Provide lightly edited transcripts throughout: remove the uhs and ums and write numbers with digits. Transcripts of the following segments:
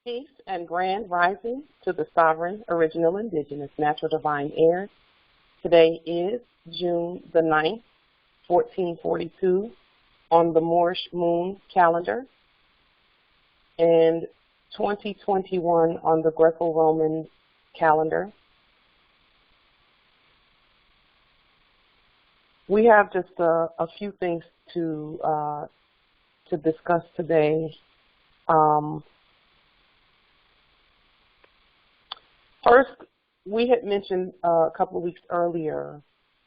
Peace and grand rising to the sovereign, original, indigenous, natural, divine heirs. Today is June the 9th, 1442 on the Moorish moon calendar and 2021 on the Greco-Roman calendar. We have just a few things to discuss today. First, we had mentioned a couple of weeks earlier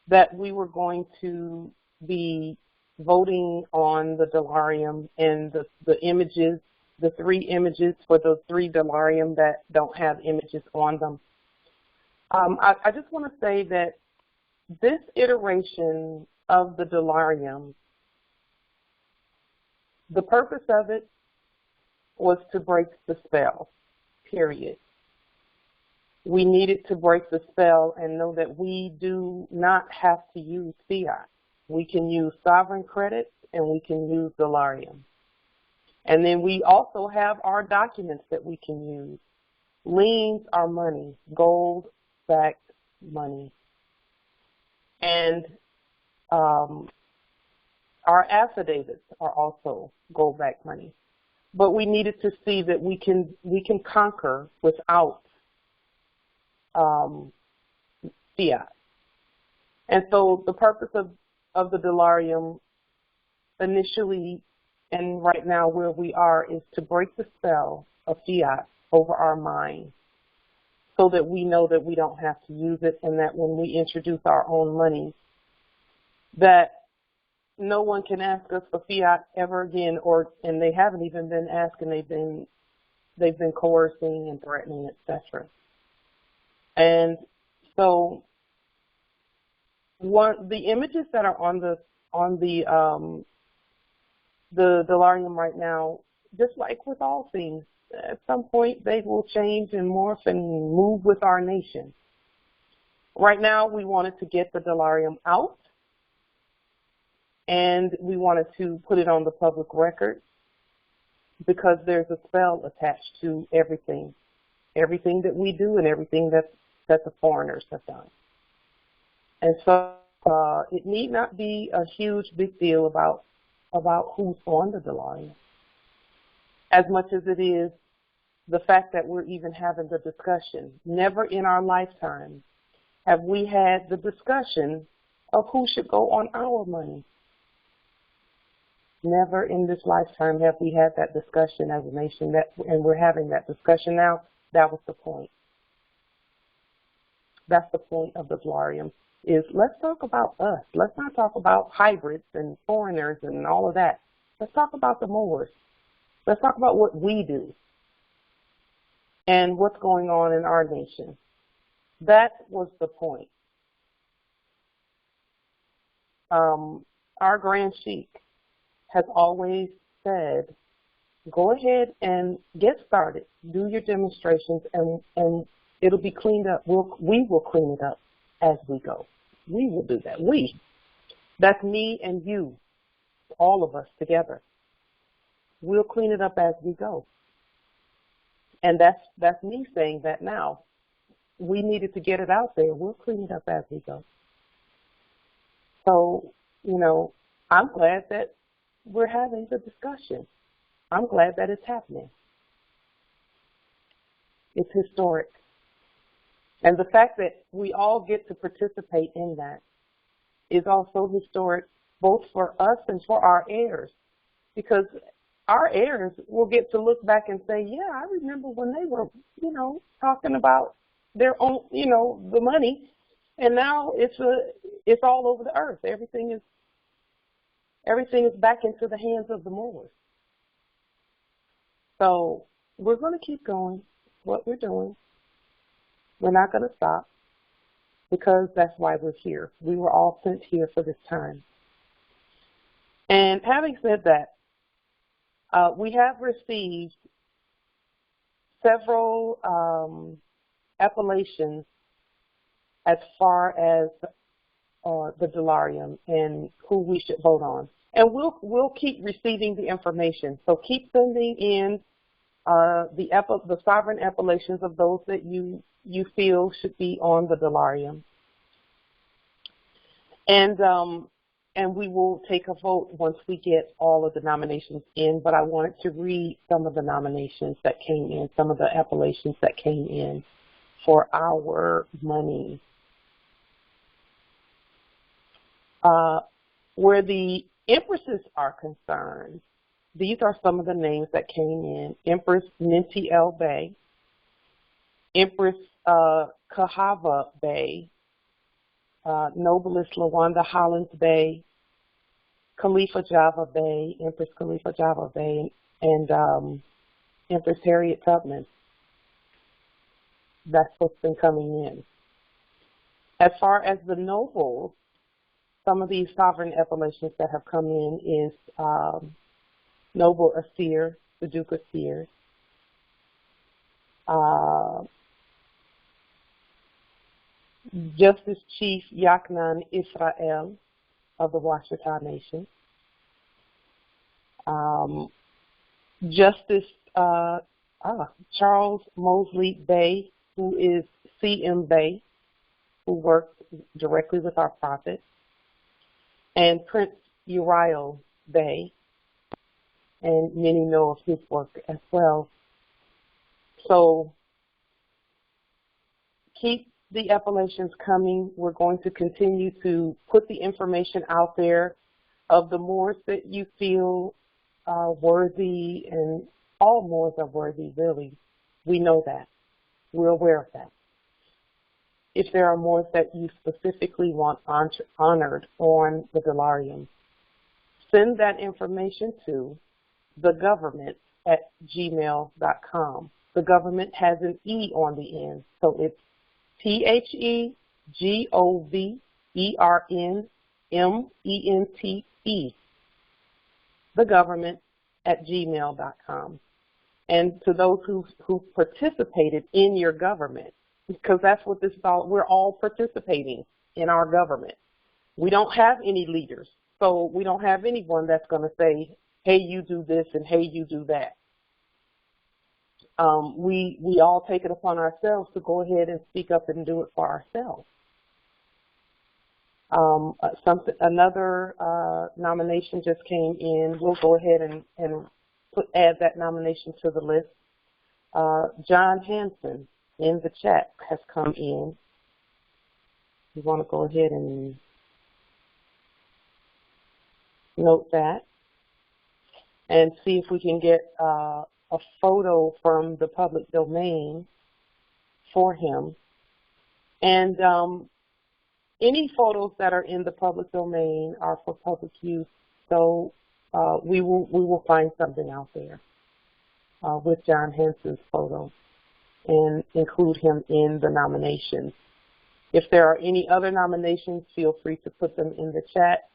that we were going to be voting on the Dillarium and the images, the 3 images for the 3 Dillarium that don't have images on them. I just want to say that this iteration of the Dillarium, the purpose of it was to break the spell, period. We needed to break the spell and know that we do not have to use fiat. We can use sovereign credits and we can use Dillarium. And then we also have our documents that we can use. Liens are money, gold-backed money. And our affidavits are also gold-backed money. But we needed to see that we can conquer without fiat. And so the purpose of the Dillarium initially and right now where we are is to break the spell of fiat over our mind so that we know that we don't have to use it, and that when we introduce our own money, that no one can ask us for fiat ever again, and they haven't even been asking, they've been coercing and threatening, etc. And so the images that are on the Dillarium right now, just like with all things, at some point they will change and morph and move with our nation. Right now we wanted to get the Dillarium out, and we wanted to put it on the public record because there's a spell attached to everything that we do and everything that the foreigners have done. And so it need not be a huge big deal about who's on the Dillarium, as much as it is the fact that we're even having the discussion. Never in our lifetime have we had the discussion of who should go on our money. Never in this lifetime have we had that discussion as a nation, and we're having that discussion now. That was the point. That's the point of the Dillarium, is let's talk about us. Let's not talk about hybrids and foreigners and all of that. Let's talk about the Moors. Let's talk about what we do and what's going on in our nation. That was the point. Our Grand Sheik has always said, go ahead and get started. Do your demonstrations, and it'll be cleaned up. We will clean it up as we go. We will do that. That's me and you, all of us together. We'll clean it up as we go. And that's me saying that now. We needed to get it out there. We'll clean it up as we go. So, I'm glad that we're having the discussion. I'm glad that it's happening. It's historic. And the fact that we all get to participate in that is also historic, both for us and for our heirs, because our heirs will get to look back and say, yeah, I remember when they were, talking about their own, the money, and now it's all over the earth. Everything is back into the hands of the Moors. So we're going to keep going what we're doing. We're not going to stop, because that's why we're here. We were all sent here for this time. And having said that, we have received several appellations as far as the Dillarium and who we should vote on. And we'll keep receiving the information. So keep sending in the sovereign appellations of those that you feel should be on the Dillarium. And we will take a vote once we get all of the nominations in, but I wanted to read some of the nominations that came in, some of the appellations that came in for our money. Where the empresses are concerned, these are some of the names that came in. Empress Ninti-El Bey, Empress Kahava Bey, Nobilis Lawanda Hollins Bey, Khalifa Java Bey, Empress Khalifa Java Bey, and Empress Harriet Tubman. That's what's been coming in. As far as the nobles, some of these sovereign appellations that have come in is Noble Asir, the Duke of Sears, Justice Chief Yaknan Israel of the Washita Nation, Justice Charles Mosley Bey, who is C.M. Bey, who works directly with our prophet, and Prince Uriel Bey, and many know of his work as well. So keep the appellations coming. We're going to continue to put the information out there of the Moors that you feel worthy, and all Moors are worthy, really. We know that. We're aware of that. If there are Moors that you specifically want honored on the Dillarium, send that information to thegovernment@gmail.com. The government has an E on the end, so it's THEGOVERNMENTE, thegovernment@gmail.com. And to those who participated in your government, because that's what this is all, we're all participating in our government. We don't have any leaders, so we don't have anyone that's going to say, hey, you do this and hey, you do that. We all take it upon ourselves to go ahead and speak up and do it for ourselves. Another nomination just came in. We'll go ahead and add that nomination to the list. John Hanson in the chat has come in. We want to go ahead and note that and see if we can get a photo from the public domain for him. And any photos that are in the public domain are for public use, so we will find something out there with John Henson's photo and include him in the nominations. If there are any other nominations, feel free to put them in the chat.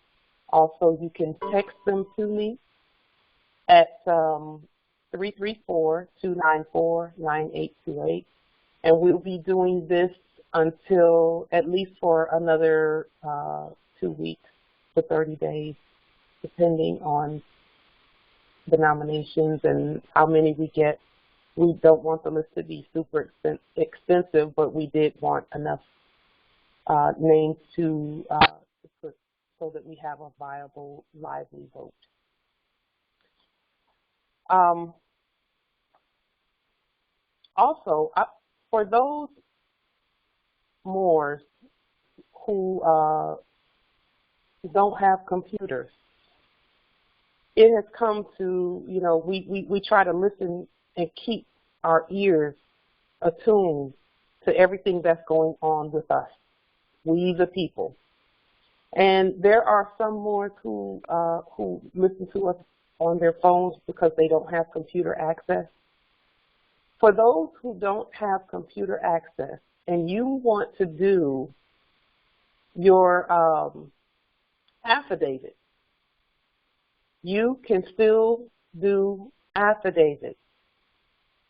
Also, you can text them to me at 334-294-9828, and we'll be doing this until at least for another 2 weeks to 30 days, depending on the nominations and how many we get. We don't want the list to be super extensive, but we did want enough names to put so that we have a viable, lively vote. Also, for those Moors who don't have computers, it has come to, we try to listen and keep our ears attuned to everything that's going on with us, we the people. And there are some Moors who listen to us on their phones because they don't have computer access. For those who don't have computer access and you want to do your affidavit, you can still do affidavits.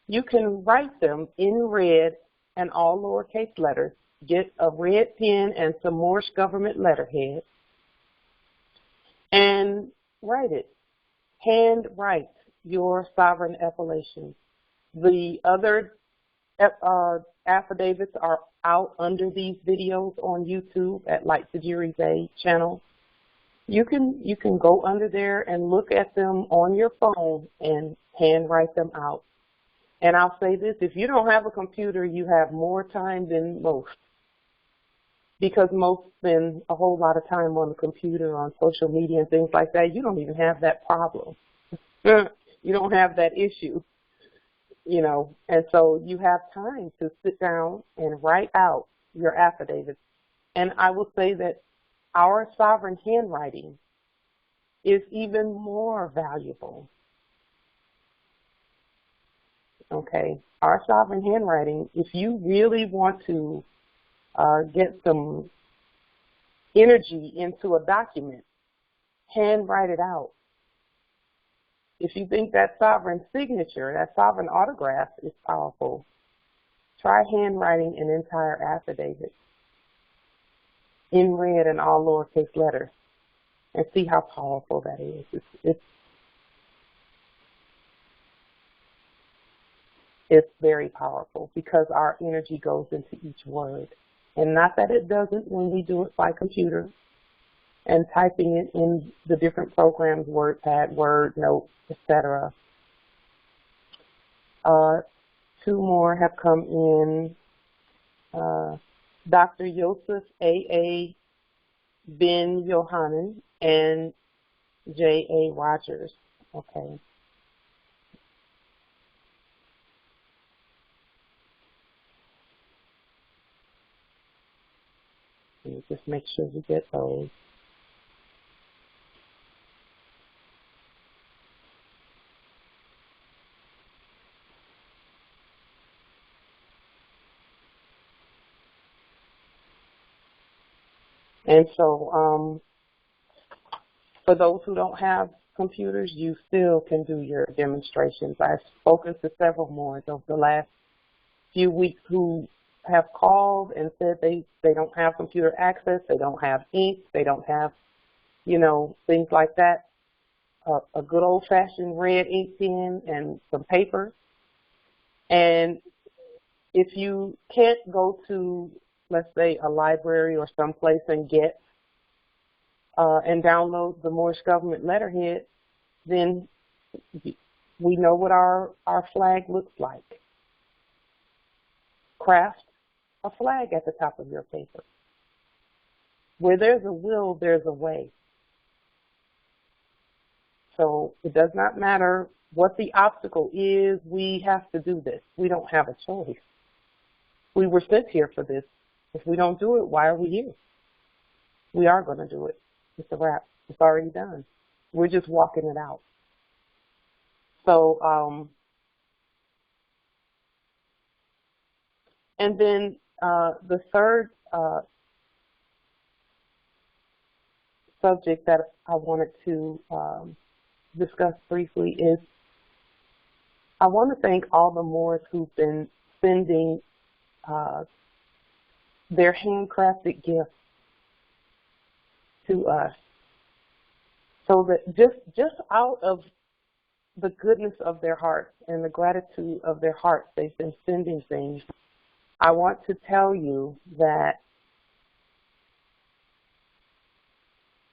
You can write them in red and all lowercase letters. Get a red pen and some Moorish government letterhead and write it. Hand write your sovereign appellation. The other affidavits are out under these videos on YouTube at Like the Jury's A channel. You can go under there and look at them on your phone and handwrite them out. And I'll say this, if you don't have a computer, you have more time than most, because most spend a whole lot of time on the computer, on social media and things like that. You don't even have that problem. You don't have that issue, you know, and so you have time to sit down and write out your affidavits. And I will say that our sovereign handwriting is even more valuable. Okay, our sovereign handwriting, if you really want to get some energy into a document, handwrite it out. If you think that sovereign signature, that sovereign autograph is powerful, try handwriting an entire affidavit in red and all lowercase letters and see how powerful that is. It's very powerful because our energy goes into each word. And not that it doesn't when we do it by computer and typing it in the different programs, WordPad, WordNote, etc. Two more have come in. Dr. Joseph A.A. Ben Johanan and J.A. Rogers. Okay. Let me just make sure we get those. And so for those who don't have computers, you still can do your demonstrations. I've spoken to several more over the last few weeks who have called and said they don't have computer access, they don't have ink, they don't have, you know, things like that. A good old-fashioned red ink pen and some paper. And if you can't go to, let's say, a library or someplace and get and download the Moorish government letterhead, then we know what our flag looks like. Craft a flag at the top of your paper. Where there's a will, there's a way. So it does not matter what the obstacle is, we have to do this. We don't have a choice. We were sent here for this. If we don't do it, why are we here? We are going to do it. It's a wrap. It's already done. We're just walking it out. So, and then the third subject that I wanted to discuss briefly is I want to thank all the Moors who've been sending their handcrafted gifts to us. So that just out of the goodness of their hearts and the gratitude of their hearts, they've been sending things. I want to tell you that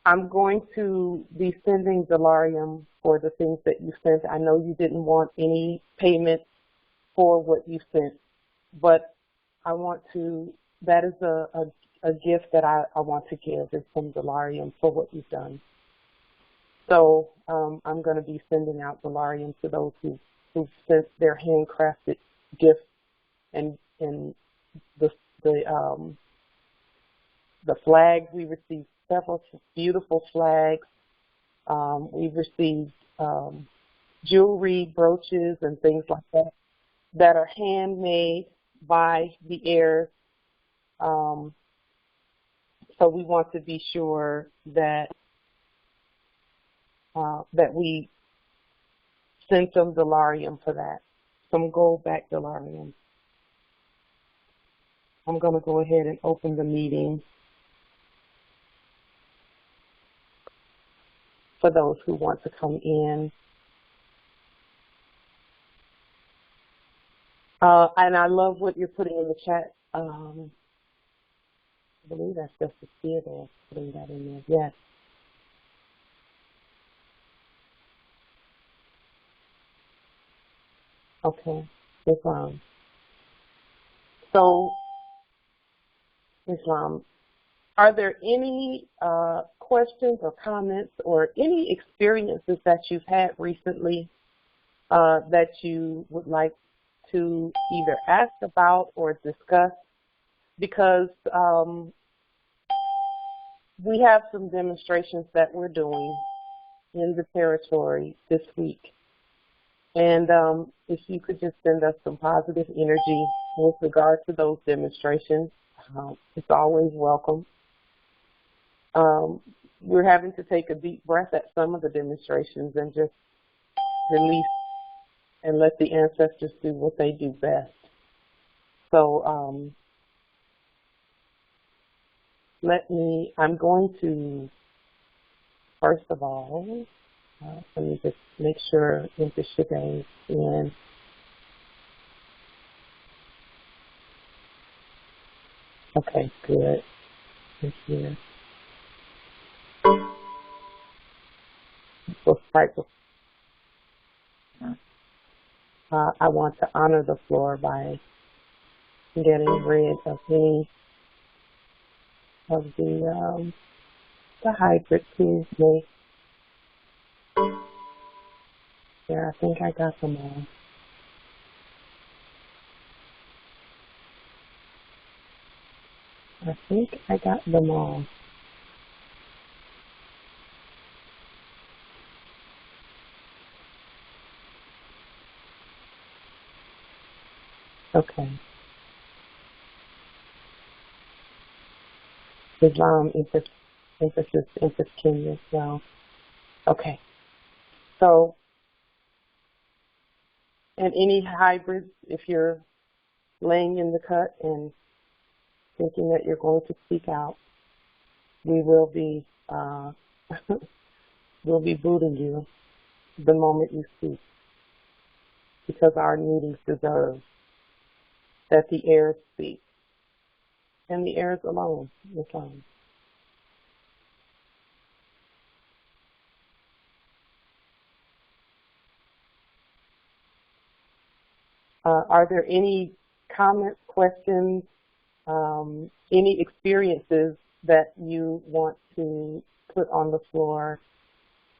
I'm going to be sending Delarium for the things that you sent. I know you didn't want any payment for what you sent, but I want to, that is a gift that I want to give, is some Delarium for what you've done. So I'm going to be sending out Delarium to those who've sent their handcrafted gifts and the flags. We received several beautiful flags. We've received jewelry, brooches, and things like that are handmade by the heirs. So we want to be sure that that we send some Delarium for that, some gold-backed Delarium. I'm going to go ahead and open the meeting for those who want to come in. And I love what you're putting in the chat. I believe that's just the Theodore putting that in there. Yes. Okay. Islam. So, Islam, are there any questions or comments or any experiences that you've had recently that you would like to either ask about or discuss? Because we have some demonstrations that we're doing in the territory this week. And if you could just send us some positive energy with regard to those demonstrations, it's always welcome. We're having to take a deep breath at some of the demonstrations and just release and let the ancestors do what they do best. So I'm going to, first of all, let me just make sure Investamente is in. Okay, good. It's here. I want to honor the floor by getting rid of any of the hybrid too. Yeah, I think I got them all. I think I got them all. Okay. Islam, emphasis Kenya as well. Okay. So, and any hybrids, if you're laying in the cut and thinking that you're going to speak out, we will be we'll be booting you the moment you speak, because our meetings deserve that the heirs speak, and the heirs alone, Islam. Are there any comments, questions, any experiences that you want to put on the floor,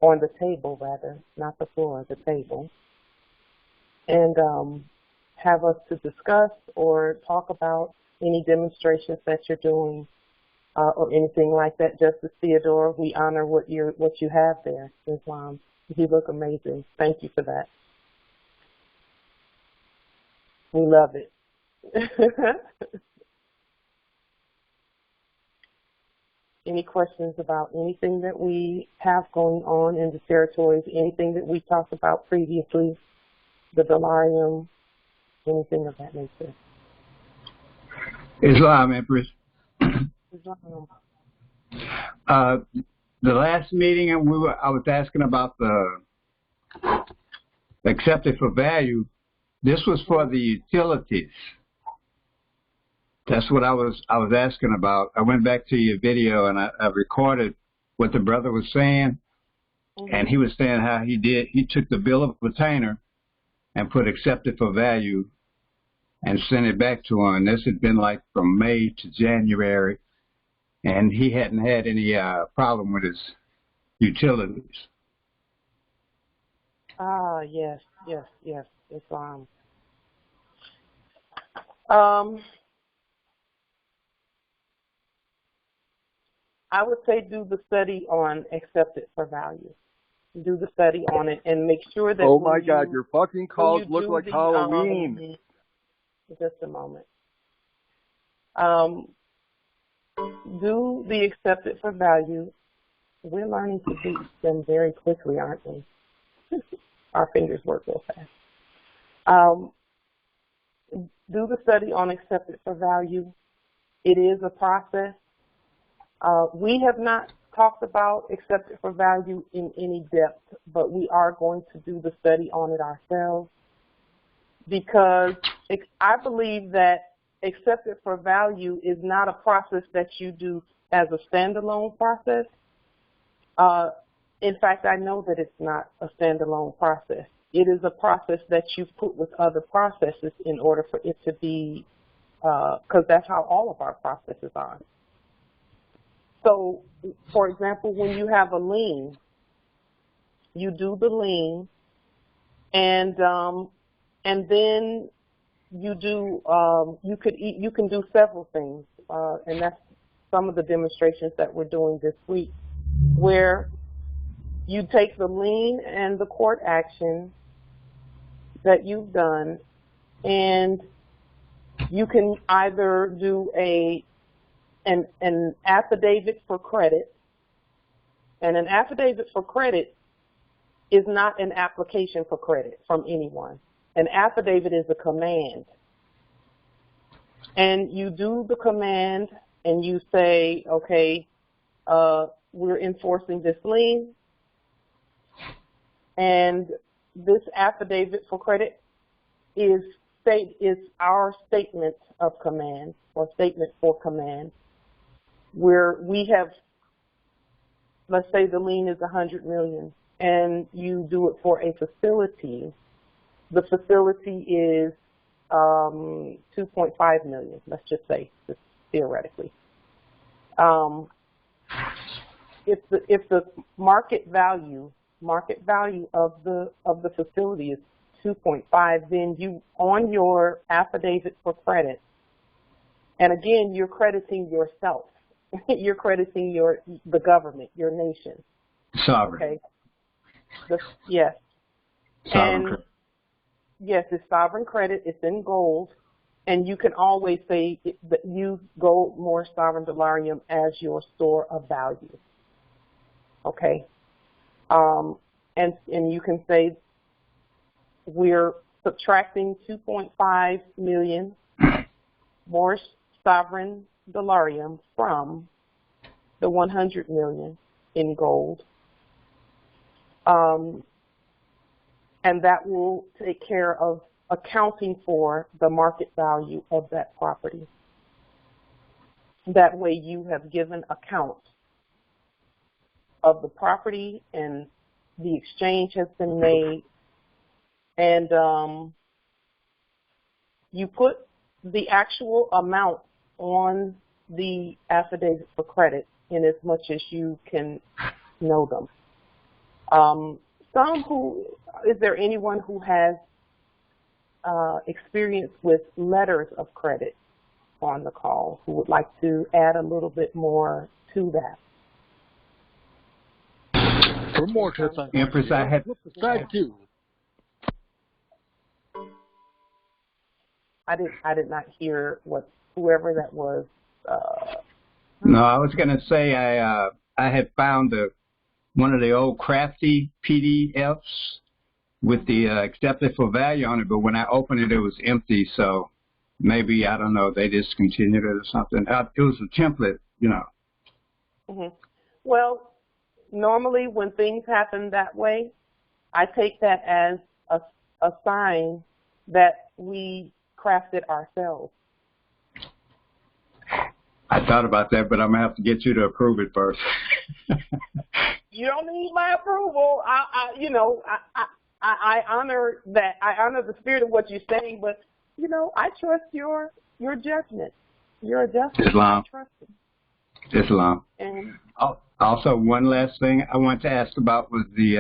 on the table rather, not the floor, the table, and have us to discuss or talk about any demonstrations that you're doing or anything like that? Justice Theodore, we honor what you have there, Islam. You look amazing. Thank you for that. We love it. Any questions about anything that we have going on in the territories, anything that we talked about previously, the delirium, anything of that nature? Islam, Empress. Islam. The last meeting I was asking about the accepted for value. This was for the utilities. That's what I was asking about. I went back to your video and I recorded what the brother was saying, and he was saying how he took the bill of attainder and put accepted for value and sent it back to him. And this had been like from May to January, and he hadn't had any problem with his utilities. Ah, yes. It's I would say do the study on accepted for value. Do the study on it and make sure that. Oh my God, your fucking calls look like Halloween. Just a moment. Do the accepted for value. We're learning to do them very quickly, aren't we? Our fingers work real fast. Do the study on accepted for value. It is a process. We have not talked about accepted for value in any depth, but we are going to do the study on it ourselves, because I believe that accepted for value is not a process that you do as a standalone process. In fact, I know that it's not a standalone process. It is a process that you put with other processes in order for it to be, because that's how all of our processes are. So, for example, when you have a lien, you do the lien, and then you do you can do several things, and that's some of the demonstrations that we're doing this week, where you take the lien and the court action that you've done, and you can either do an affidavit for credit, and an affidavit for credit is not an application for credit from anyone. An affidavit is a command, and you do the command and you say, okay, we're enforcing this lien, and this affidavit for credit is our statement of command, or statement for command, where we have, let's say the lien is $100 million, and you do it for a facility. The facility is $2.5 million. Let's just say, just theoretically. If the market value of the facility is 2.5, then you, on your affidavit for credit, and again, you're crediting yourself. You're crediting the government, your nation. Sovereign. Okay. Yes. Sovereign credit. Yes, it's sovereign credit. It's in gold, and you can always say that use gold, more sovereign dollarium as your store of value. Okay. And you can say we're subtracting 2.5 million more sovereign dollarium from the 100 million in gold. And that will take care of accounting for the market value of that property. That way you have given account of the property, and the exchange has been made, and you put the actual amount on the affidavit for credit in as much as you can know them. Is there anyone who has experience with letters of credit on the call who would like to add a little bit more to that? For more tips on Empress, I had side two. I did not hear what whoever that was. No, I was going to say I had found one of the old crafty PDFs with the accepted for value on it, but when I opened it, it was empty. So maybe, I don't know, they discontinued it or something. It was a template, you know. Mm-hmm. Well, normally when things happen that way, I take that as a sign that we crafted ourselves. I thought about that, but I'm going to have to get you to approve it first. You don't need my approval. I honor that. I honor the spirit of what you're saying, but, you know, I trust your judgment. Your adjustment. Islam. I trust it. Islam. And also, one last thing I want to ask about was the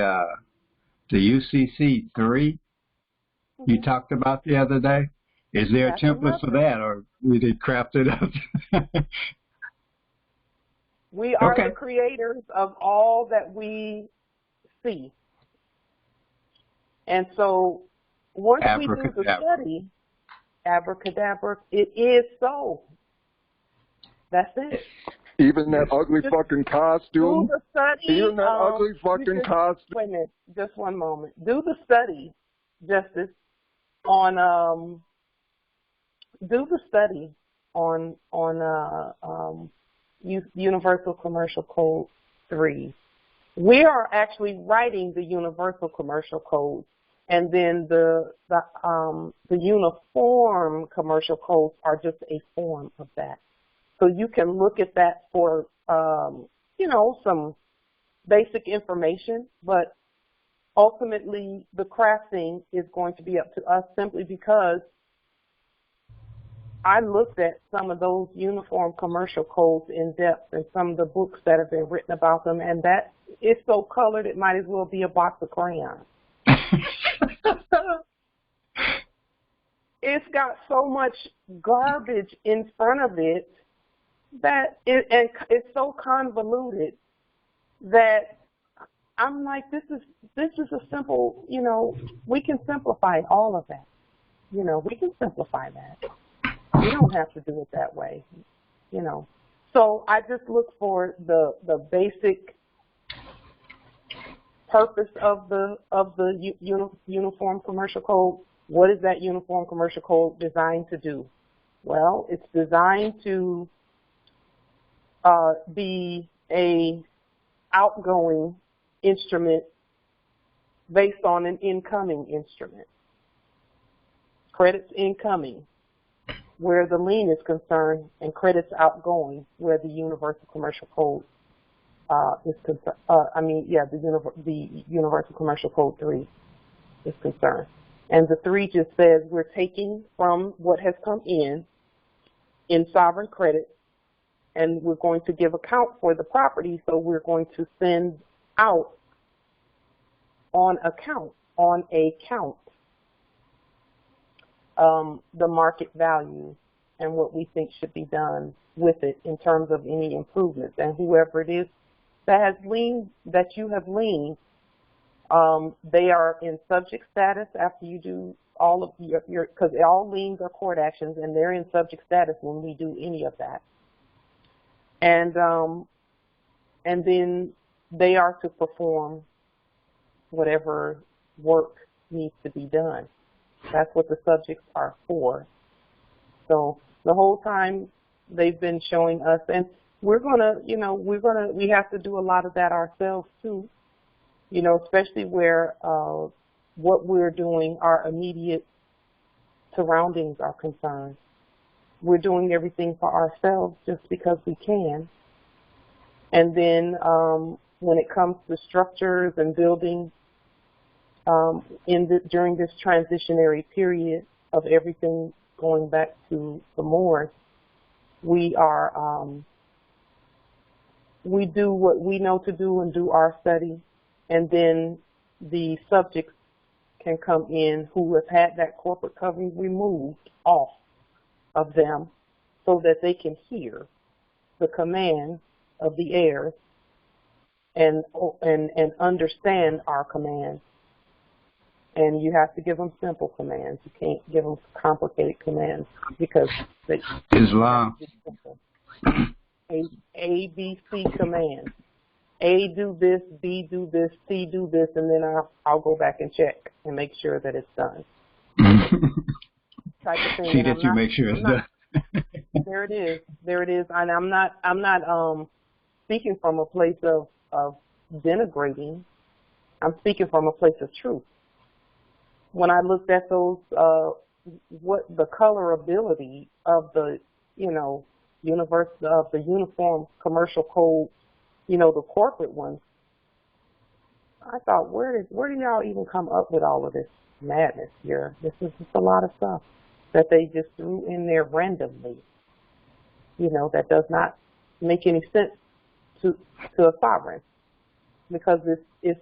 UCC 3 you talked about the other day. Is there a template for that, or we did craft it up? We are the creators of all that we see. And so once we do the study, abracadabra, it is so. That's it. Even that ugly fucking costume. Do the study. Even that ugly fucking costume. Wait a minute, just one moment. Do the study, Justice, on Universal Commercial Code 3. We are actually writing the Universal Commercial Code And then the uniform commercial codes are just a form of that. So you can look at that for, you know, some basic information, but ultimately the crafting is going to be up to us simply because I looked at some of those uniform commercial codes in depth and some of the books that have been written about them, and that is so colored it might as well be a box of crayons. It's got so much garbage in front of it that it's so convoluted that I'm like, this is a simple, you know, we can simplify all of that. You know, we can simplify that. We don't have to do it that way, you know. So I just look for the basic purpose of the uniform commercial code. What is that uniform commercial code designed to do? Well, it's designed to be a outgoing instrument based on an incoming instrument. Credits incoming, where the lien is concerned, and credits outgoing, where the universal commercial code is concerned. The universal commercial code 3 is concerned. And the 3 just says we're taking from what has come in sovereign credit, and we're going to give account for the property, so we're going to send out on a count, the market value and what we think should be done with it in terms of any improvements. And whoever it is that has lien, that you have liened, they are in subject status after you do all of your because all liens are court actions, and they're in subject status when we do any of that. And then they are to perform whatever work needs to be done. That's what the subjects are for. So the whole time they've been showing us, and we're gonna, you know, we have to do a lot of that ourselves too. You know, especially where what we're doing, our immediate surroundings are concerned. We're doing everything for ourselves just because we can. And then when it comes to structures and building, during this transitionary period of everything going back to the Moors, we are we do what we know to do and do our study, and then the subjects can come in who have had that corporate covering removed off of them so that they can hear the commands of the heirs and understand our commands. And you have to give them simple commands. You can't give them complicated commands because they Islam. A, B, C commands. A, do this, B, do this, C, do this, and then I'll go back and check and make sure that it's done. Type of thing. See that you make sure it's done. There it is. There it is. And I'm not speaking from a place of denigrating. I'm speaking from a place of truth. When I looked at those, what the colorability of the, you know, the uniform commercial code, you know, the corporate ones, I thought, where do y'all even come up with all of this madness here? This is just a lot of stuff that they just threw in there randomly, you know, that does not make any sense to a sovereign, because it's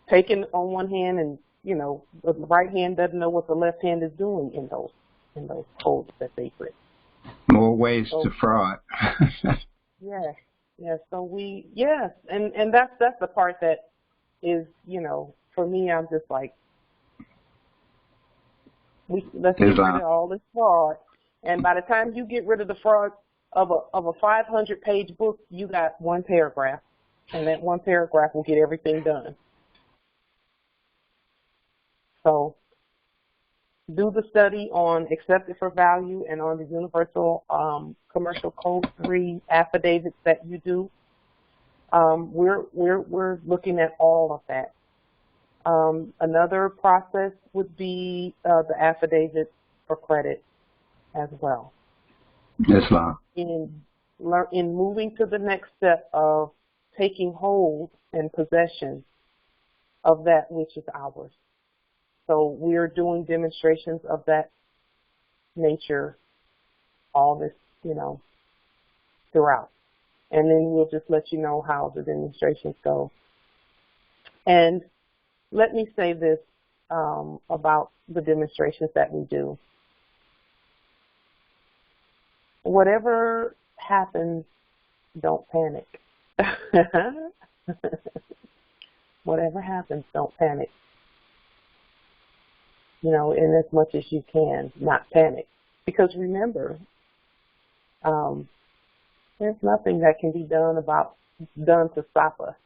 taken on one hand, and you know, the right hand doesn't know what the left hand is doing in those codes that they put. More ways to fraud. Yes. So and that's the part that is, you know, for me, I'm just like, let's get rid of all this fraud. And by the time you get rid of the fraud of a 500-page book, you got one paragraph, and that one paragraph will get everything done. So do the study on accepted for value and on the universal commercial code 3 affidavits that you do. We're looking at all of that. Another process would be the affidavit for credit as well. Islam. In moving to the next step of taking hold and possession of that which is ours. So we're doing demonstrations of that nature all this, throughout. And then we'll just let you know how the demonstrations go. And let me say this about the demonstrations that we do. Whatever happens, don't panic. Whatever happens, don't panic. In as much as you can, not panic. Because remember, there's nothing that can be done to stop us,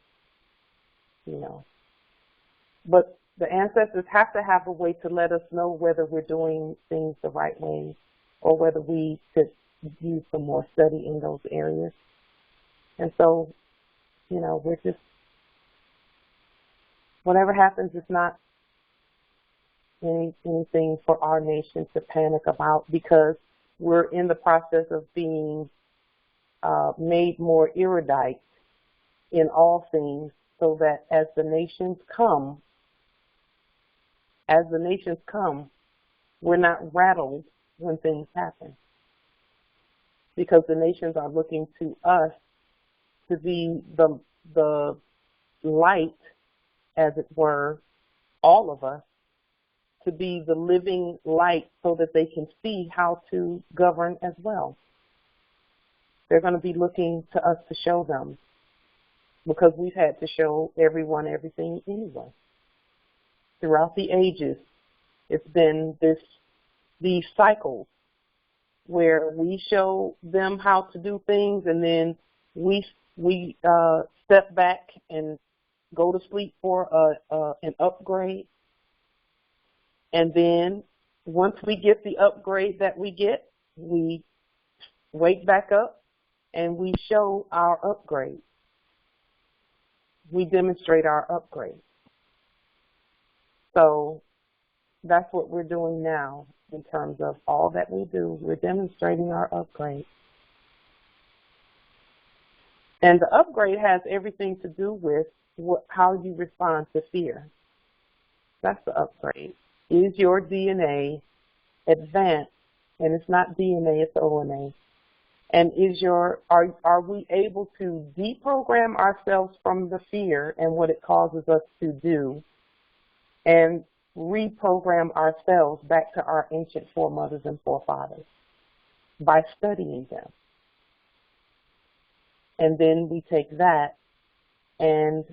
But the ancestors have to have a way to let us know whether we're doing things the right way or whether we could use some more study in those areas. And so, we're just, whatever happens is not anything for our nation to panic about, because we're in the process of being made more erudite in all things, so that as the nations come, we're not rattled when things happen, because the nations are looking to us to be the light, as it were, all of us, to be the living light so that they can see how to govern as well. They're going to be looking to us to show them, because we've had to show everyone everything anyway. Throughout the ages, it's been these cycles where we show them how to do things, and then we step back and go to sleep for an upgrade. And then once we get the upgrade that we get, we wake back up and we show our upgrade. We demonstrate our upgrade. So that's what we're doing now in terms of all that we do. We're demonstrating our upgrade. And the upgrade has everything to do with how you respond to fear. That's the upgrade. Is your DNA advanced? And it's not DNA, it's ONA. And are we able to deprogram ourselves from the fear and what it causes us to do, and reprogram ourselves back to our ancient foremothers and forefathers by studying them? And then we take that and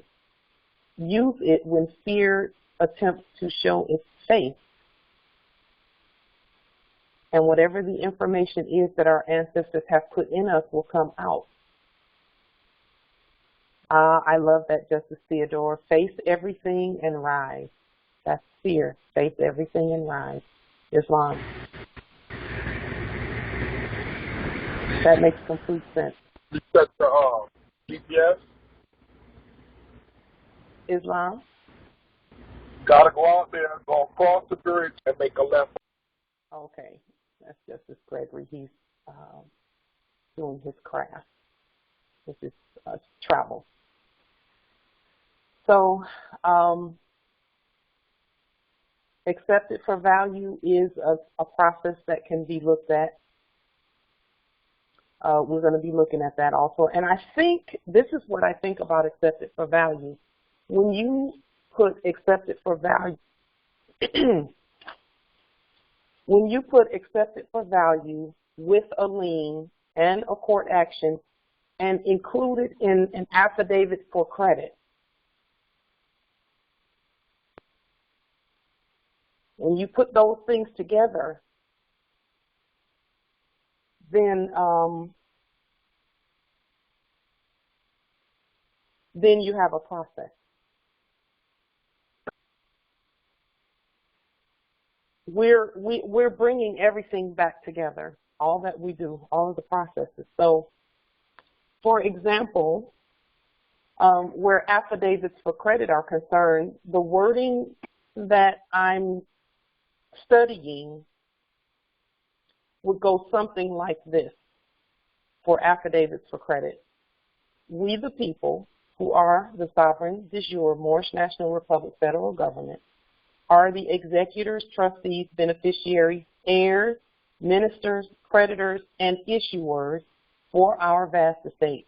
use it when fear attempts to show its face. And whatever the information is that our ancestors have put in us will come out. I love that, Justice Theodore. Face everything and rise. That's fear. Face everything and rise. Islam. That makes complete sense. You set the GPS. Islam. Gotta go out there, go across the bridge, and make a left. Okay, that's Justice Gregory. He's doing his craft, which is travel. So, accepted for value is a process that can be looked at. We're going to be looking at that also. And I think this is what I think about accepted for value. When you put accepted for value, when you put accepted for value with a lien and a court action and include it in an affidavit for credit, when you put those things together, then you have a process. We're bringing everything back together, all that we do, all of the processes. So, for example, Where affidavits for credit are concerned, the wording that I'm studying would go something like this for affidavits for credit. We, the people, who are the sovereign de jure Moorish National Republic federal government, are the executors, trustees, beneficiaries, heirs, ministers, creditors, and issuers for our vast estate.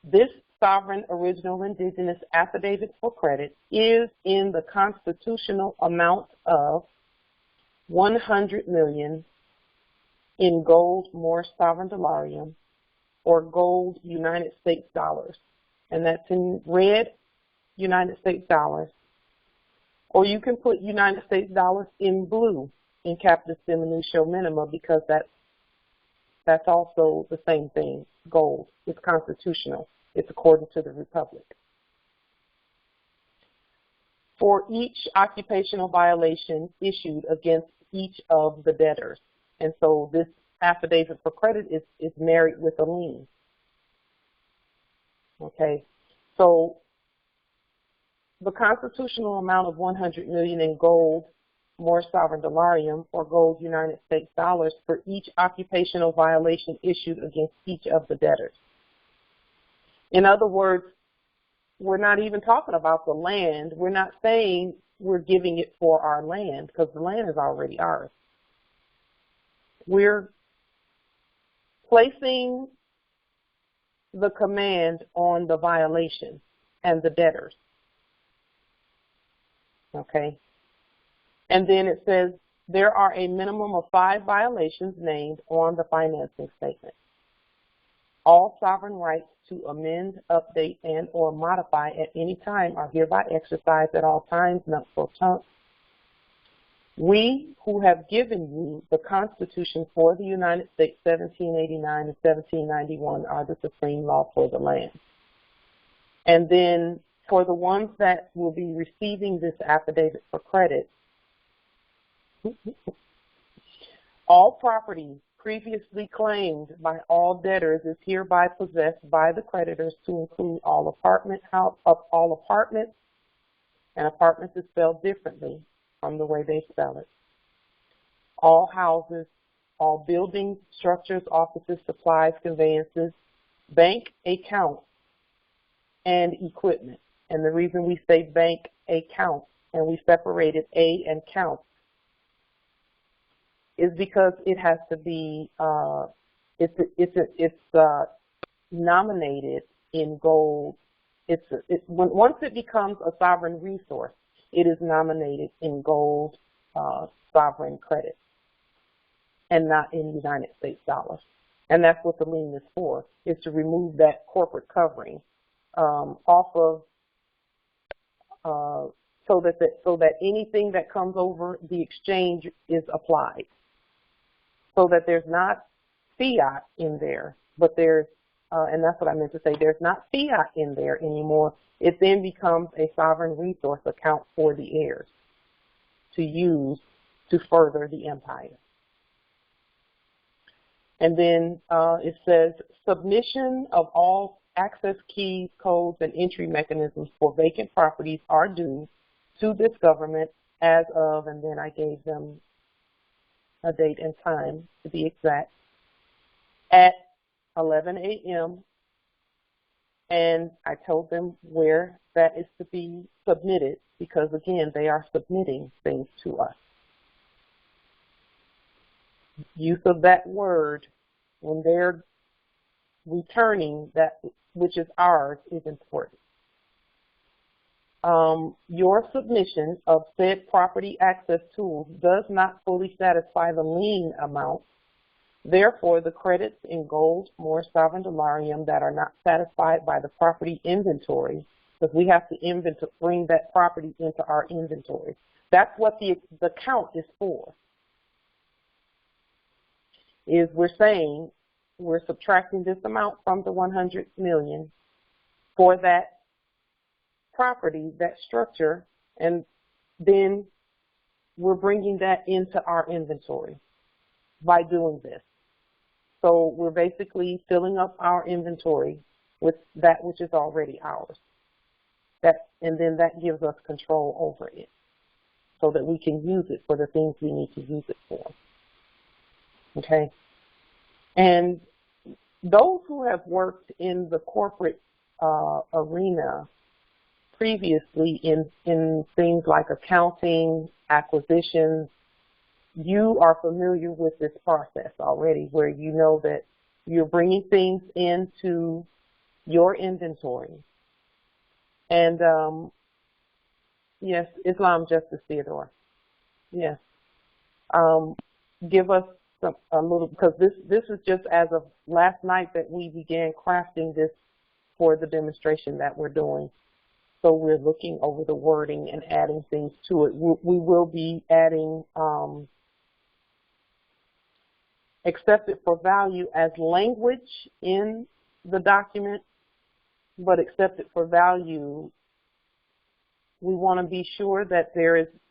This sovereign original indigenous affidavit for credit is in the constitutional amount of 100 million in gold Moorish sovereign dollarium or gold United States dollars. And that's in red United States dollars. Or you can put United States dollars in blue in capitis diminutio minima, because that's also the same thing, gold. It's constitutional. It's according to the Republic. For each occupational violation issued against each of the debtors. And so this affidavit for credit is married with a lien. Okay, so the constitutional amount of 100 million in gold Moorish sovereign dollarium or gold United States dollars for each occupational violation issued against each of the debtors. In other words, we're not even talking about the land. We're not saying we're giving it for our land, because the land is already ours. We're placing the command on the violation and the debtors. Okay? And then it says there are a minimum of 5 violations named on the financing statement. All sovereign rights to amend, update, and or modify at any time are hereby exercised at all times, not pro tunc. We who have given you the Constitution for the United States 1789 and 1791 are the supreme law for the land. And then for the ones that will be receiving this affidavit for credit, all property previously claimed by all debtors is hereby possessed by the creditors, to include all apartments, and apartments is spelled differently from the way they spell it. All houses, all buildings, structures, offices, supplies, conveyances, bank accounts, and equipment. And the reason we say bank account and we separated A and count is because it has to be, it's nominated in gold. Once it becomes a sovereign resource, it is nominated in gold sovereign credit and not in United States dollars. And that's what the lien is for, is to remove that corporate covering off of, so that anything that comes over the exchange is applied. So that there's not fiat in there, but there's, and that's what I meant to say, there's not fiat in there anymore. It then becomes a sovereign resource account for the heirs to use to further the empire. And then it says, submission of all access keys, codes, and entry mechanisms for vacant properties are due to this government as of, and then I gave them a date and time to be exact, at 11 a.m. And I told them where that is to be submitted, because again, they are submitting things to us. Use of that word when they're returning that which is ours is important. Your submission of said property access tools does not fully satisfy the lien amount. Therefore, the credits in gold, Moorish sovereign dollarium that are not satisfied by the property inventory, because we have to bring that property into our inventory. That's what the count is for. Is we're saying we're subtracting this amount from the 100 million for that property, that structure, and then we're bringing that into our inventory by doing this. So we're basically filling up our inventory with that which is already ours. And then that gives us control over it so that we can use it for the things we need to use it for. Okay? And those who have worked in the corporate arena previously in things like accounting, acquisitions, you are familiar with this process already, where you know that you're bringing things into your inventory. And yes, Islam Justice Theodore. Yes. Give us a little, because this is just as of last night that we began crafting this for the demonstration that we're doing. So we're looking over the wording and adding things to it. We will be adding accepted for value as language in the document, but accepted for value, we want to be sure that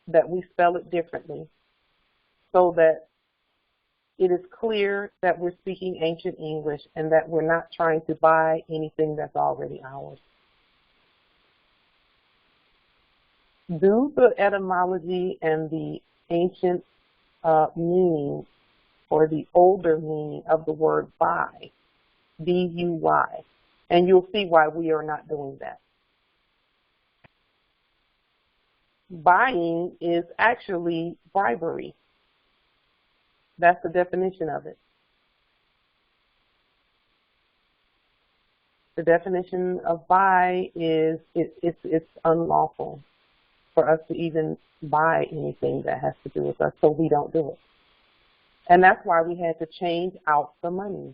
that we spell it differently so that it is clear that we're speaking ancient English and that we're not trying to buy anything that's already ours. Do the etymology and the ancient meaning or the older meaning of the word buy, B-U-Y, and you'll see why we are not doing that. Buying is actually bribery. That's the definition of it. The definition of buy is it's unlawful for us to even buy anything that has to do with us, so we don't do it. And that's why we had to change out the money.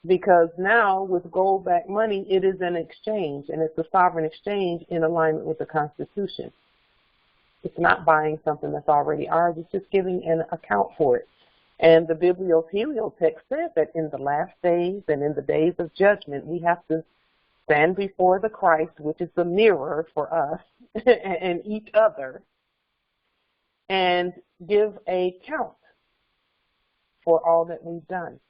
Because now with gold-backed money, it is an exchange, and it's a sovereign exchange in alignment with the Constitution. It's not buying something that's already ours. It's just giving an account for it. And the bibliotelio-text said that in the last days and in the days of judgment, we have to stand before the Christ, which is the mirror for us and each other, and give a count for all that we've done.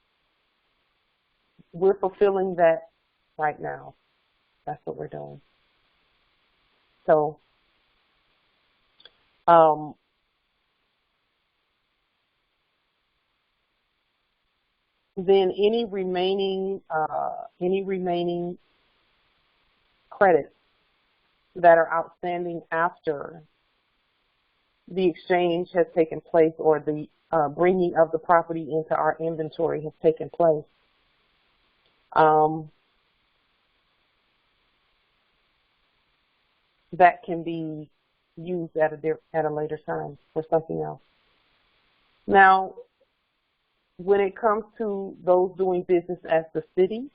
We're fulfilling that right now. That's what we're doing. So, then any remaining credits that are outstanding after the exchange has taken place or the bringing of the property into our inventory has taken place, that can be used at a later time for something else. Now, when it comes to those doing business as the city,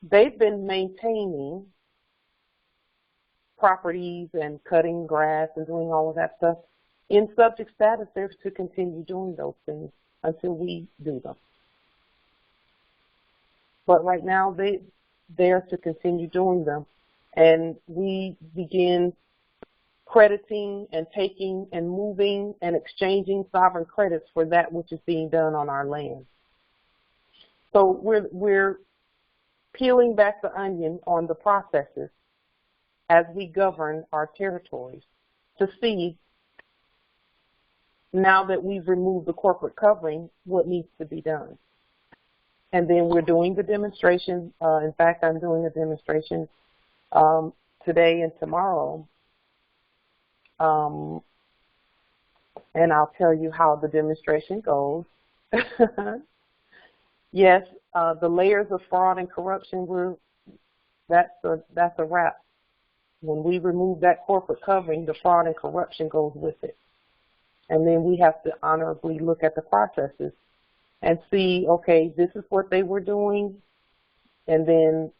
they've been maintaining properties and cutting grass and doing all of that stuff. In subject status, they're to continue doing those things until we do them. But right now, they're to continue doing them. And we begin crediting and taking and moving and exchanging sovereign credits for that which is being done on our land. So we're peeling back the onion on the processes as we govern our territories to see, now that we've removed the corporate covering, what needs to be done. And then we're doing the demonstration. In fact, I'm doing a demonstration today and tomorrow. And I'll tell you how the demonstration goes. Yes, the layers of fraud and corruption, that's a wrap. When we remove that corporate covering, the fraud and corruption goes with it. And then we have to honorably look at the processes and see, okay, this is what they were doing, and then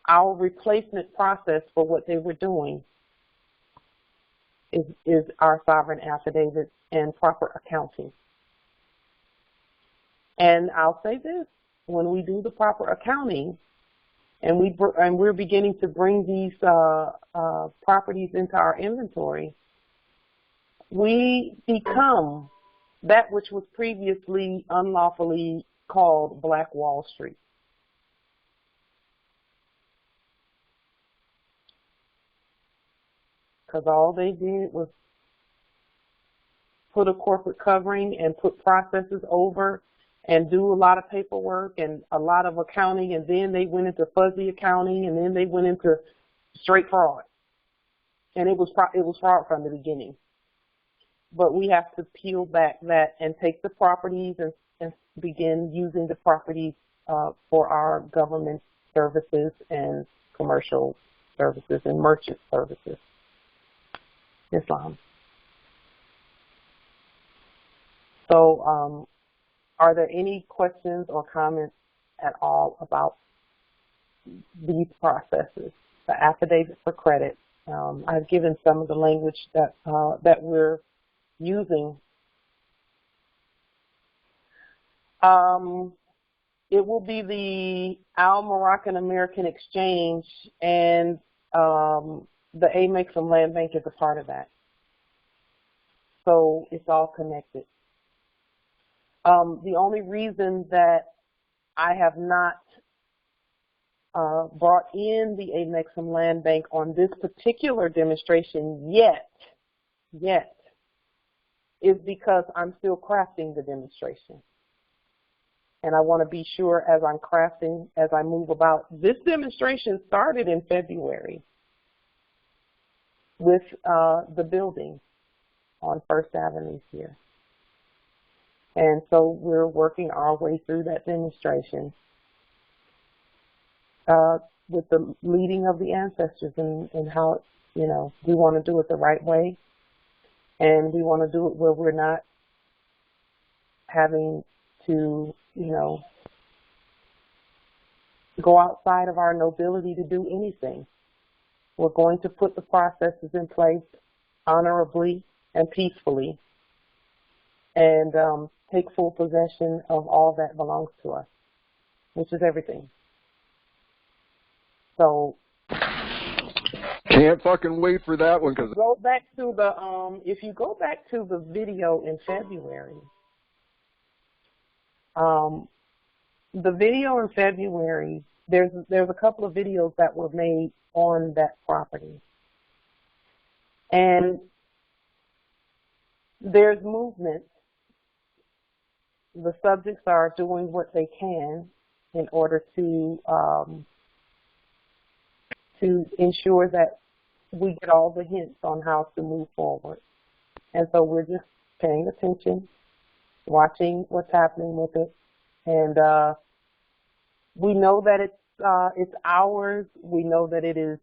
our replacement process for what they were doing is our sovereign affidavits and proper accounting. And I'll say this, when we do the proper accounting and we're beginning to bring these properties into our inventory, we become that which was previously unlawfully called Black Wall Street. Because all they did was put a corporate covering and put processes over and do a lot of paperwork and a lot of accounting, and then they went into fuzzy accounting, and then they went into straight fraud. And it was fraud from the beginning. But we have to peel back that and take the properties and begin using the properties for our government services and commercial services and merchant services. Islam. So are there any questions or comments at all about these processes? The affidavit for credit. I've given some of the language that we're using. It will be the Al-Moroccan American Exchange, and the Amexum Land Bank is a part of that. So it's all connected. The only reason that I have not brought in the Amexum Land Bank on this particular demonstration yet, is because I'm still crafting the demonstration. And I want to be sure as I'm crafting, as I move about. This demonstration started in February with the building on First Avenue here. And so we're working our way through that demonstration with the leading of the ancestors and how, you know, we want to do it the right way. And we want to do it where we're not having to, you know, go outside of our nobility to do anything. We're going to put the processes in place honorably and peacefully and take full possession of all that belongs to us, which is everything. So can't fucking wait for that one. Cause go back to the if you go back to the video in February, the video in February, there's a couple of videos that were made on that property, and there's movement. The subjects are doing what they can in order to ensure that we get all the hints on how to move forward. And so we're just paying attention, watching what's happening with it. And we know that it's ours. We know that it is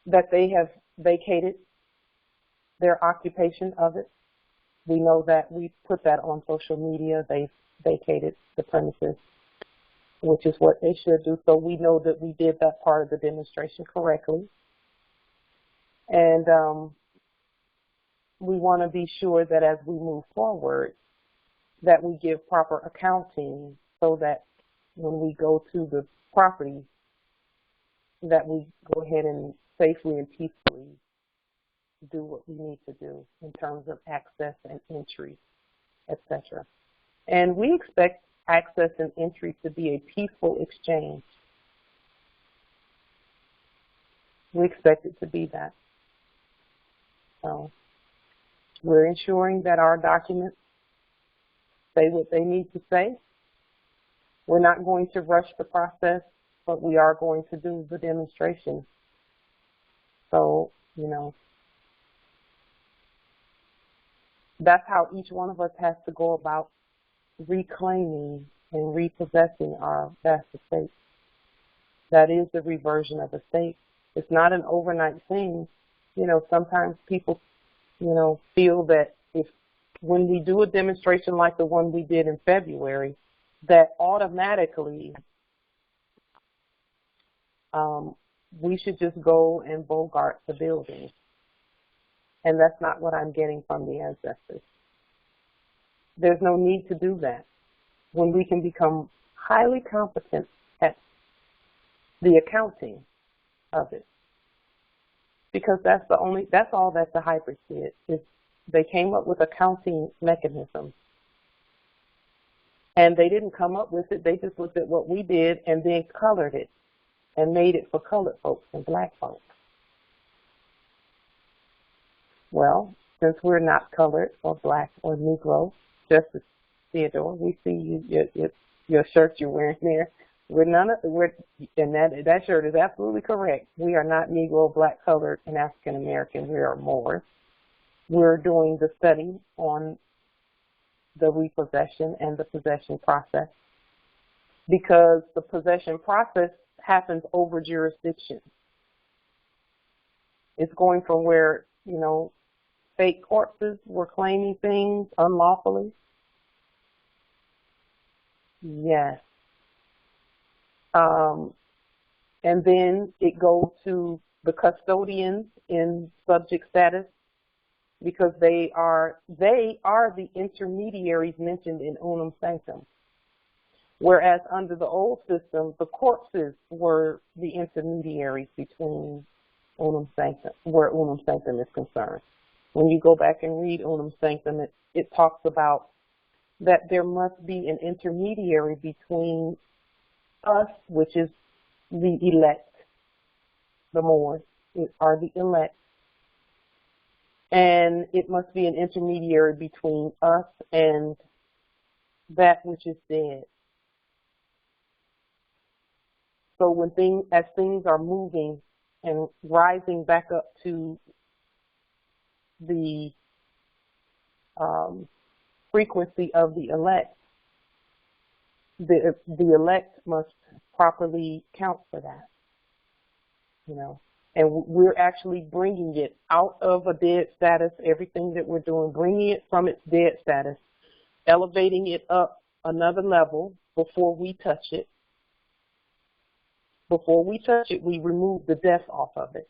that they have vacated their occupation of it. We know that we put that on social media. They've vacated the premises, which is what they should do. So we know that we did that part of the demonstration correctly. And we want to be sure that as we move forward, that we give proper accounting so that when we go to the property, that we go ahead and safely and peacefully do what we need to do in terms of access and entry, etc. And we expect access and entry to be a peaceful exchange. We expect it to be that. So we're ensuring that our documents say what they need to say. We're not going to rush the process, but we are going to do the demonstration. So, you know, that's how each one of us has to go about reclaiming and repossessing our vast estate. That is the reversion of estate. It's not an overnight thing. You know, sometimes people, you know, feel that when we do a demonstration like the one we did in February, that automatically we should just go and bogart the building. And that's not what I'm getting from the ancestors. There's no need to do that when we can become highly competent at the accounting of it. Because that's all that the hybrid did, is They came up with a counting mechanism. And they didn't come up with it. They just looked at what we did and then colored it and made it for colored folks and black folks. Well, since we're not colored or black or Negro, Justice Theodore, we see your shirt you're wearing there. And that shirt is absolutely correct. We are not Negro, black, colored, and African American. We are Moors. We're doing the study on the repossession and the possession process, because the possession process happens over jurisdiction. It's going from where, fake corpses were claiming things unlawfully. Yes. And then it goes to the custodians in subject status, because they are the intermediaries mentioned in unum sanctum. Whereas under the old system, the corpses were the intermediaries between unum sanctum, where unum sanctum is concerned. When you go back and read unum sanctum, it talks about that there must be an intermediary between us, which is the elect, the Moors are the elect, and it must be an intermediary between us and that which is dead. So as things are moving and rising back up to the frequency of the elect, the elect must properly count for that, And we're actually bringing it out of a dead status, everything that we're doing, bringing it from its dead status, elevating it up another level before we touch it. Before we touch it, we remove the death off of it.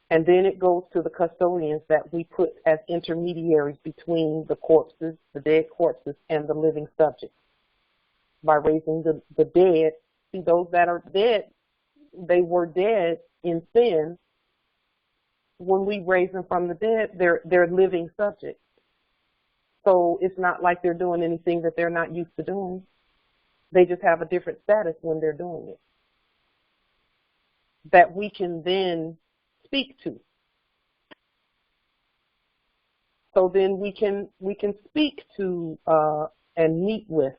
And then it goes to the custodians that we put as intermediaries between the corpses, the dead corpses, and the living subjects. By raising the dead, see, those that are dead, they were dead in sin. When we raise them from the dead, they're living subjects. So it's not like they're doing anything that they're not used to doing. They just have a different status when they're doing it, that we can then speak to. So then we can speak to and meet with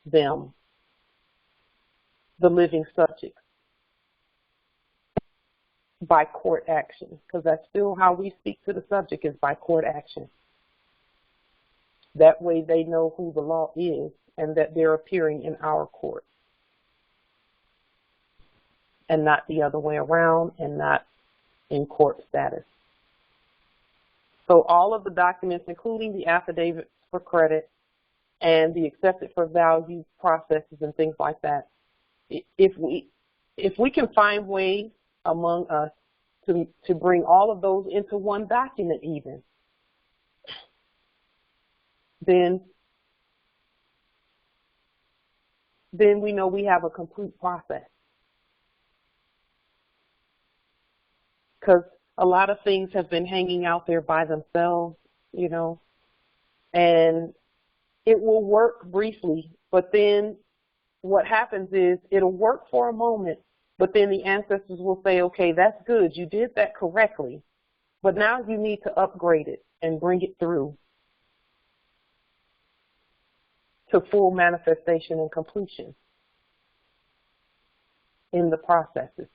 them, the living subjects, by court action, because that's still how we speak to the subject, is by court action. That way they know who the law is and that they're appearing in our court, and not the other way around, and not in court status. So all of the documents, including the affidavits for credit and the accepted for value processes and things like that, if we can find ways among us to bring all of those into one document even, then we know we have a complete process. Because a lot of things have been hanging out there by themselves, and it will work briefly, but then what happens is it'll work for a moment, but then the ancestors will say, okay, that's good, you did that correctly, but now you need to upgrade it and bring it through to full manifestation and completion in the processes.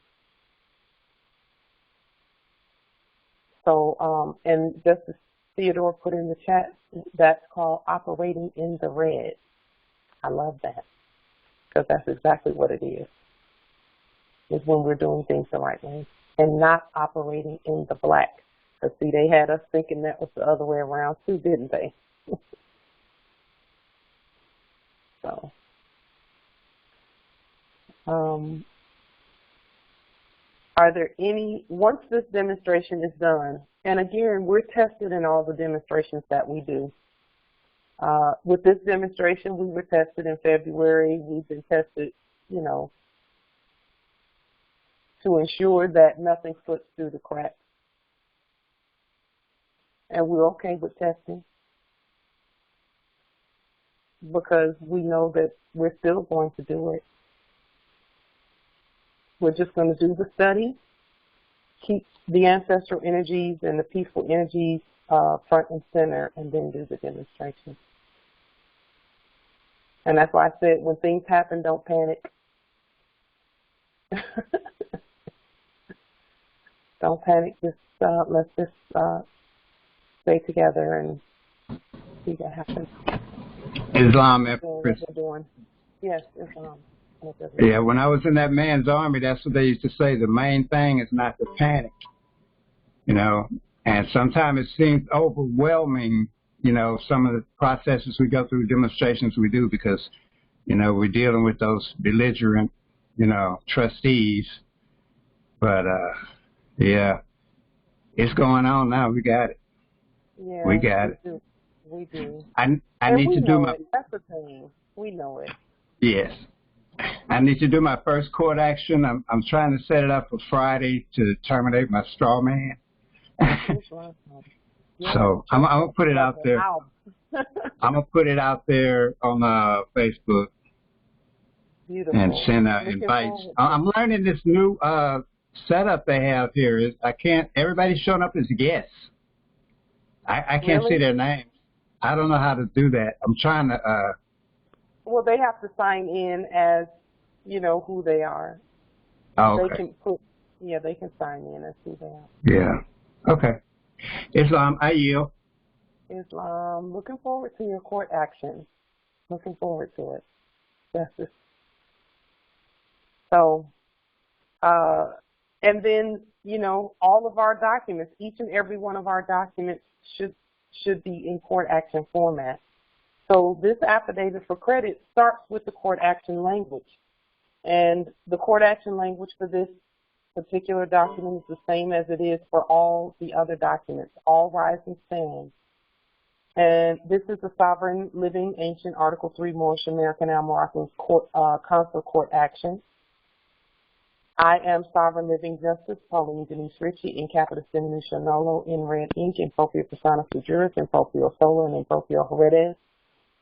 So, and Justice Theodore put in the chat, that's called operating in the red. I love that, because that's exactly what it is when we're doing things the right way and not operating in the black. Because, see, they had us thinking that was the other way around too, didn't they? So, are there any, once this demonstration is done, and again, we're tested in all the demonstrations that we do. With this demonstration, we were tested in February. We've been tested, to ensure that nothing slips through the cracks. And we're okay with testing because we know that we're still going to do it. We're just going to do the study, keep the ancestral energies and the peaceful energies front and center, and then do the demonstration. And that's why I said when things happen, don't panic. Don't panic. Just let's just stay together and see what happens. Islam, What they're doing. Yes, Islam. Yeah, when I was in that man's army, that's what they used to say. The main thing is not to panic, you know. And sometimes it seems overwhelming, you know, some of the processes we go through, demonstrations we do, because, you know, we're dealing with those belligerent, you know, trustees. But, yeah, it's going on now. We got it. Yeah, we got it. We do. I and need to do my. That's the thing. We know it. Yes. I need to do my first court action. I'm trying to set it up for Friday to terminate my straw man. So I'm gonna put it out there. I'm gonna put it out there on Facebook. Beautiful. And send invites. I'm learning this new setup they have here. Everybody's showing up as guests. I can't see their names. I don't know how to do that. I'm trying to. Well, they have to sign in as, you know, who they are. Oh, okay. They can sign in as who they are. Yeah. Okay. Islam, I yield. Islam, looking forward to your court action. Looking forward to it. Justice. So, and then, you know, all of our documents, each and every one of our documents should be in court action format. So this affidavit for credit starts with the court action language. And the court action language for this particular document is the same as it is for all the other documents, all rise and stand. And this is the Sovereign Living Ancient Article 3 Moorishe American Al-Moroccan Consular Court Action. I am Sovereign Living Justice, Pauline Denise Ritchie, in capitis diminutio nolo, in red ink, in proprio persona juris, in proprio solo, and in proprio heredes.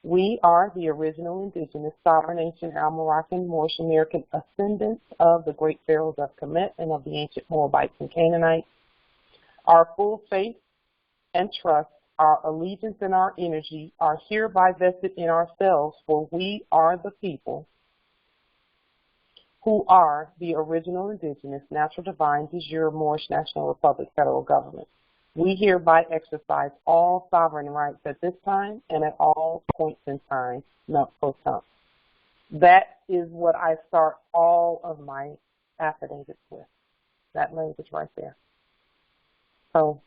We are the original indigenous sovereign ancient Al-Moroccan Moorishe American ascendants of the great pharaohs of Kemet and of the ancient Moabites and Canaanites. Our full faith and trust, our allegiance and our energy are hereby vested in ourselves, for we are the people who are the original indigenous natural divine de jure Moorish National Republic federal government. We hereby exercise all sovereign rights at this time and at all points in time, not pro-tum. That is what I start all of my affidavits with, that language right there. So,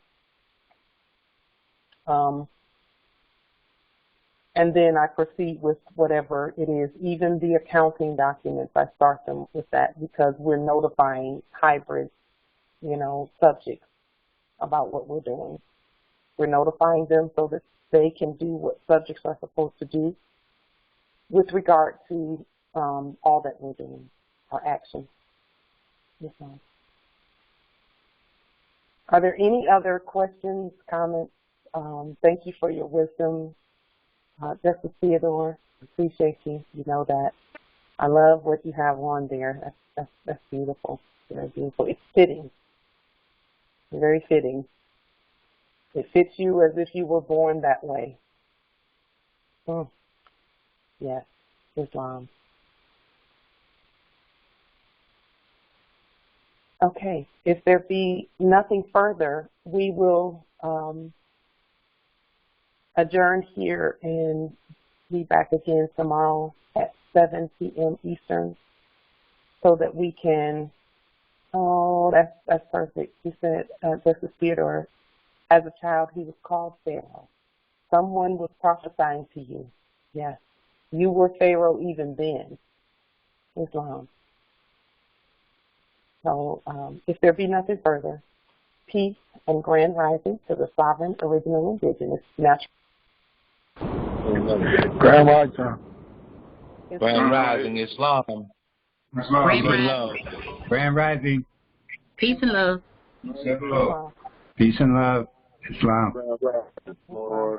and then I proceed with whatever it is. Even the accounting documents, I start them with that because we're notifying hybrid, you know, subjects about what we're doing. We're notifying them so that they can do what subjects are supposed to do with regard to all that we're doing, our actions. Yes, ma'am. Are there any other questions, comments? Thank you for your wisdom. Justice Theodore, appreciate you. You know that. I love what you have on there. That's beautiful. Very beautiful. It's fitting. Very fitting. It fits you as if you were born that way. Yes, Islam. Okay, if there be nothing further, we will adjourn here and be back again tomorrow at 7 p.m. Eastern so that we can. Oh, that's perfect. He said, Justice Theodore, as a child, he was called Pharaoh. Someone was prophesying to you. Yes. You were Pharaoh even then. Islam. So, if there be nothing further, peace and grand rising to the sovereign, original, indigenous, natural. Grand rising. Grand rising, Islam. Grand Love. Grand rising. Peace and love. Peace and love. Islam. Grand Rising.